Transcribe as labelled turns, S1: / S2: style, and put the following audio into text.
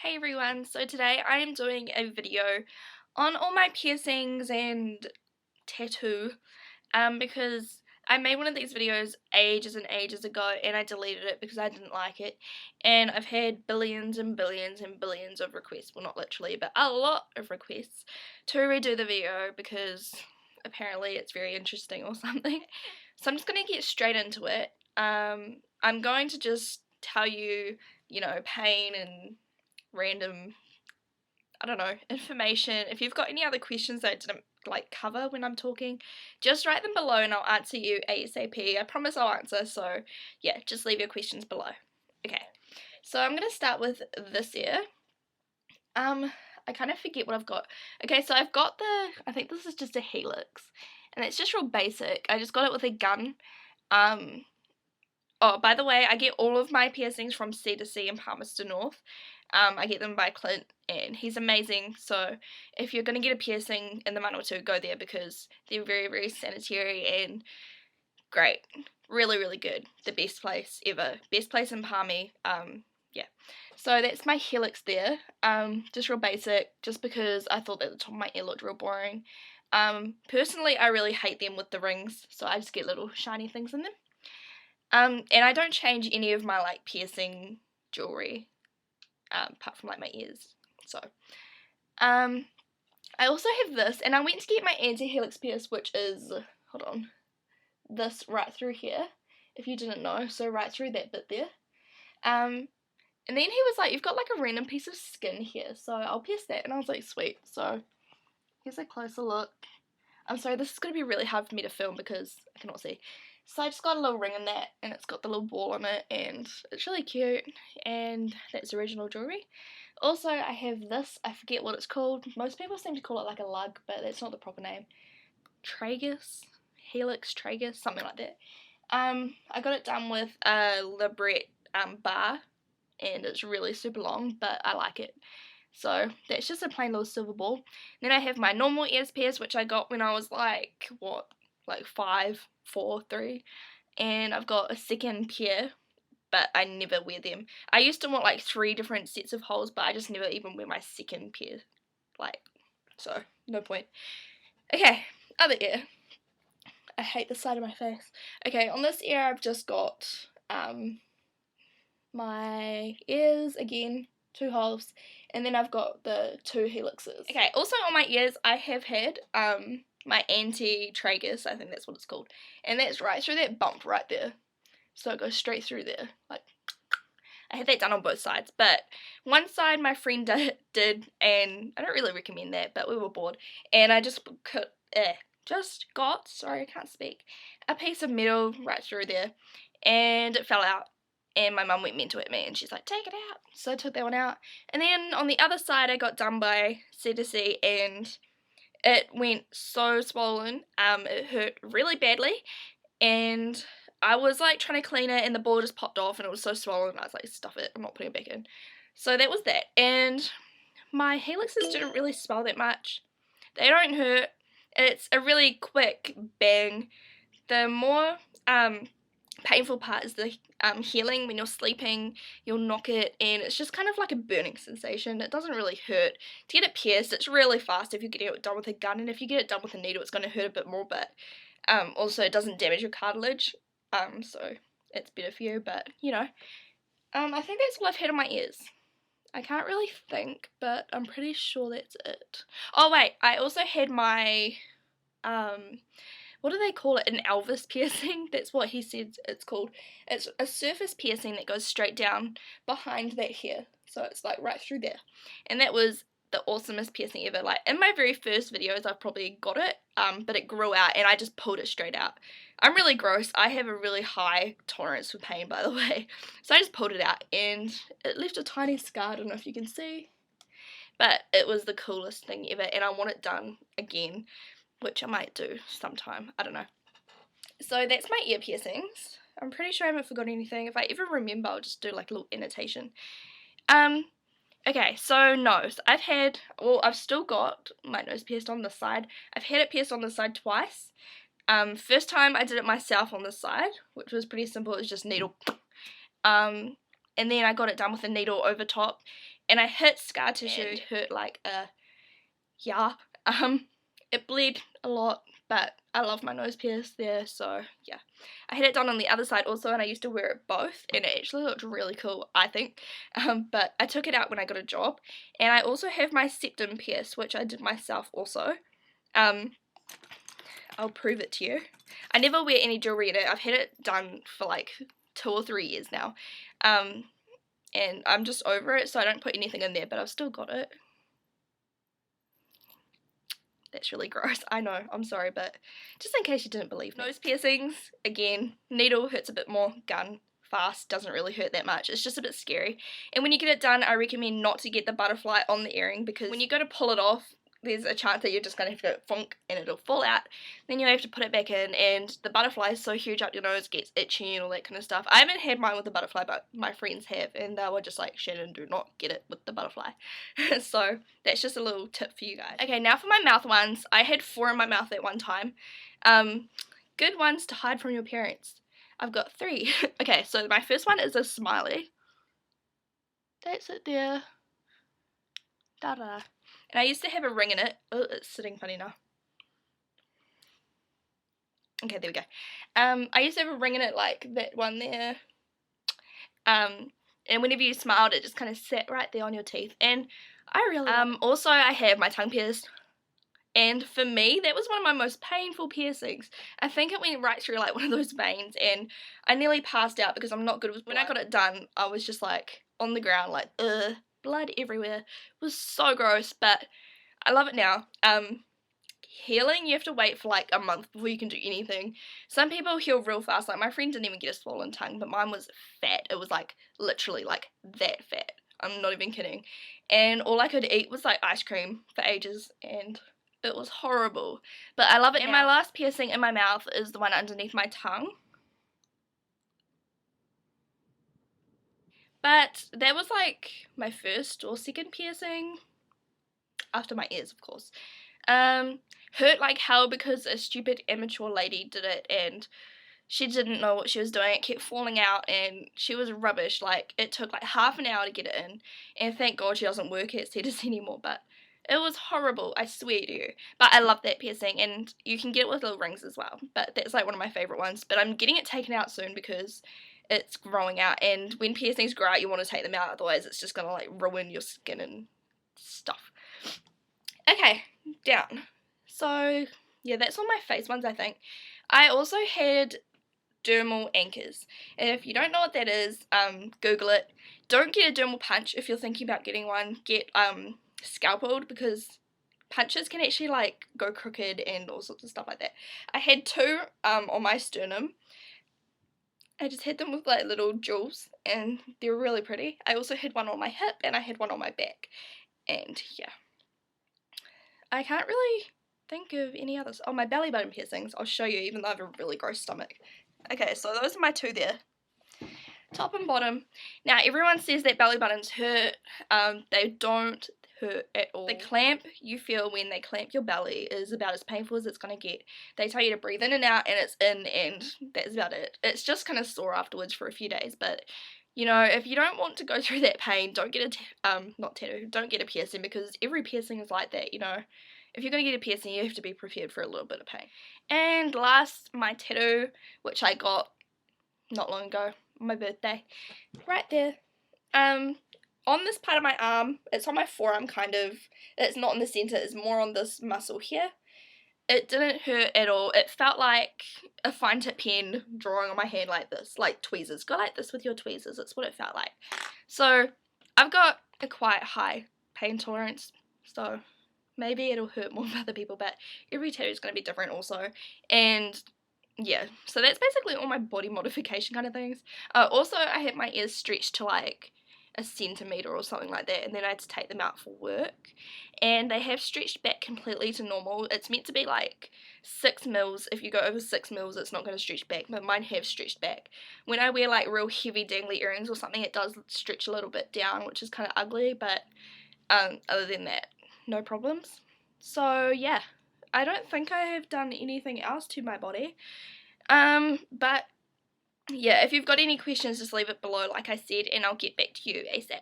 S1: Hey everyone, so today I am doing a video on all my piercings and tattoo because I made one of these videos ages and ages ago and I deleted it because I didn't like it, and I've had billions and billions and billions of requests, well not literally but a lot of requests to redo the video because apparently it's very interesting or something. So I'm just going to get straight into it. I'm going to just tell you, pain and random, I don't know, information. If you've got any other questions that I didn't cover when I'm talking, just write them below and I'll answer you ASAP. I promise I'll answer, so yeah, just leave your questions below. Okay, so I'm gonna start with this ear. I kind of forget what I've got. Okay, so I've got I think this is just a helix, and it's just real basic. I just got it with a gun. Oh, by the way, I get all of my piercings from C2C in Palmerston North. I get them by Clint, and he's amazing. So if you're going to get a piercing in the Manawatu, go there because they're very, very sanitary and great. Really, really good. The best place ever. Best place in Palmy. Yeah. So that's my helix there. Just real basic, just because I thought that the top of my ear looked real boring. Personally, I really hate them with the rings, so I just get little shiny things in them. And I don't change any of my piercing jewelry, apart from my ears. So, I also have this, and I went to get my anti-helix pierce, which is, hold on, this right through here, if you didn't know, so right through that bit there. And then he was like, you've got a random piece of skin here, so I'll pierce that, and I was like, sweet. So, here's a closer look. I'm sorry, this is going to be really hard for me to film because I cannot see. So I just got a little ring in that, and it's got the little ball on it, and it's really cute, and that's original jewellery. Also, I have this, I forget what it's called. Most people seem to call it a lug, but that's not the proper name. Tragus? Helix Tragus? Something like that. I got it done with a Libret bar, and it's really super long, but I like it. So that's just a plain little silver ball. Then I have my normal ears pierce, which I got when I was 5, 4, 3, and I've got a second pair, but I never wear them. I used to want 3 different sets of holes, but I just never even wear my second pair, so no point. Okay, other ear. I hate the side of my face. Okay, on this ear I've just got my ears again, 2 holes, and then I've got the 2 helixes. Okay, also on my ears I have had my anti-tragus, I think that's what it's called, and that's right through that bump right there. So it goes straight through there. I had that done on both sides, but one side my friend did, and I don't really recommend that, but we were bored, and I just got, sorry I can't speak, a piece of metal right through there, and it fell out. And my mum went mental at me and she's like, take it out. So I took that one out. And then on the other side I got done by C2C and it went so swollen. It hurt really badly. And I was trying to clean it and the ball just popped off and it was so swollen. I was like, stuff it, I'm not putting it back in. So that was that. And my helixes didn't really swell that much. They don't hurt. It's a really quick bang. The more painful part is the healing. When you're sleeping, you'll knock it and it's just kind of like a burning sensation. It doesn't really hurt. To get it pierced, it's really fast if you get it done with a gun, and if you get it done with a needle it's going to hurt a bit more, but also it doesn't damage your cartilage, so it's better for you, but I think that's all I've had on my ears. I can't really think, but I'm pretty sure that's it. Oh wait, I also had my what do they call it? An Elvis piercing? That's what he said it's called. It's a surface piercing that goes straight down behind that hair. So it's right through there. And that was the awesomest piercing ever. In my very first videos I've probably got it, but it grew out and I just pulled it straight out. I'm really gross. I have a really high tolerance for pain, by the way. So I just pulled it out and it left a tiny scar. I don't know if you can see. But it was the coolest thing ever and I want it done again, which I might do sometime, I don't know. So that's my ear piercings. I'm pretty sure I haven't forgotten anything. If I ever remember, I'll just do a little annotation. Okay, so nose. I've still got my nose pierced on this side. I've had it pierced on this side twice. First time I did it myself on this side, which was pretty simple. It was just needle. and then I got it done with a needle over top, and I hit scar tissue. It hurt like a it bled a lot, but I love my nose pierce there, so yeah. I had it done on the other side also, and I used to wear it both, and it actually looked really cool, I think. But I took it out when I got a job, and I also have my septum pierced, which I did myself also. I'll prove it to you. I never wear any jewelry in it. I've had it done for like 2 or 3 years now, and I'm just over it, so I don't put anything in there, but I've still got it. That's really gross, I know, I'm sorry, but just in case you didn't believe me. Nose piercings, again, needle hurts a bit more, gun, fast, doesn't really hurt that much, it's just a bit scary. And when you get it done, I recommend not to get the butterfly on the earring, because when you go to pull it off, there's a chance that you're just going to have to go funk and it'll fall out. Then you have to put it back in, and the butterfly is so huge up your nose, gets itchy and all that kind of stuff. I haven't had mine with the butterfly, but my friends have, and they were just like, Shannon, do not get it with the butterfly. So that's just a little tip for you guys. Okay, now for my mouth ones. I had 4 in my mouth at one time. Good ones to hide from your parents. I've got 3. Okay, so my first one is a smiley. That's it there. Da-da. And I used to have a ring in it. Oh, it's sitting funny now. Okay, there we go. I used to have a ring in it like that one there. And whenever you smiled, it just kind of sat right there on your teeth. And I really also, I have my tongue pierced. And for me, that was one of my most painful piercings. I think it went right through like one of those veins, and I nearly passed out because I'm not good with blood. When I got it done, I was just like on the ground like, ugh. Blood everywhere. It was so gross, but I love it now. Healing, you have to wait for like a month before you can do anything. Some people heal real fast, like my friend didn't even get a swollen tongue, but mine was fat. It was like literally like that fat. I'm not even kidding. And all I could eat was like ice cream for ages, and it was horrible. But I love it now. And my last piercing in my mouth is the one underneath my tongue. But that was like my first or second piercing, after my ears of course. Hurt like hell because a stupid immature lady did it, and she didn't know what she was doing. It kept falling out, and she was rubbish. Like, it took like half an hour to get it in, and thank God she doesn't work at Cetus anymore, but it was horrible, I swear to you. But I love that piercing, and you can get it with little rings as well, but that's like one of my favourite ones. But I'm getting it taken out soon because it's growing out, and when piercings grow out you want to take them out, otherwise it's just gonna like ruin your skin and stuff. Okay, down. So yeah, that's all my face ones, I think. I also had Dermal Anchors, and if you don't know what that is, Google it. Don't get a dermal punch if you're thinking about getting one. Get scalpeled, because punches can actually like go crooked and all sorts of stuff like that. I had 2 on my sternum. I just had them with like little jewels, and they were really pretty. I also had one on my hip, and I had one on my back, and yeah. I can't really think of any others. Oh, my belly button piercings, I'll show you, even though I have a really gross stomach. Okay, so those are my 2 there. Top and bottom. Now, everyone says that belly buttons hurt. They don't hurt at all. The clamp you feel when they clamp your belly is about as painful as it's going to get. They tell you to breathe in and out, and it's in, and that's about it. It's just kind of sore afterwards for a few days, but you know, if you don't want to go through that pain, don't get don't get a piercing, because every piercing is like that, you know. If you're going to get a piercing, you have to be prepared for a little bit of pain. And last, my tattoo, which I got not long ago, on my birthday, right there. On this part of my arm, it's on my forearm kind of, it's not in the centre, it's more on this muscle here. It didn't hurt at all. It felt like a fine tip pen drawing on my hand like this, like tweezers. Go like this with your tweezers, that's what it felt like. So I've got a quite high pain tolerance, so maybe it'll hurt more for other people, but every tattoo is going to be different also. And yeah, so that's basically all my body modification kind of things. Also, I had my ears stretched to like a centimetre or something like that, and then I had to take them out for work, and they have stretched back completely to normal. It's meant to be like 6 mils. If you go over 6 mils, it's not going to stretch back, but mine have stretched back. When I wear like real heavy dangly earrings or something, it does stretch a little bit down, which is kind of ugly, but other than that, no problems. So yeah, I don't think I have done anything else to my body, but yeah, if you've got any questions, just leave it below, like I said, and I'll get back to you ASAP.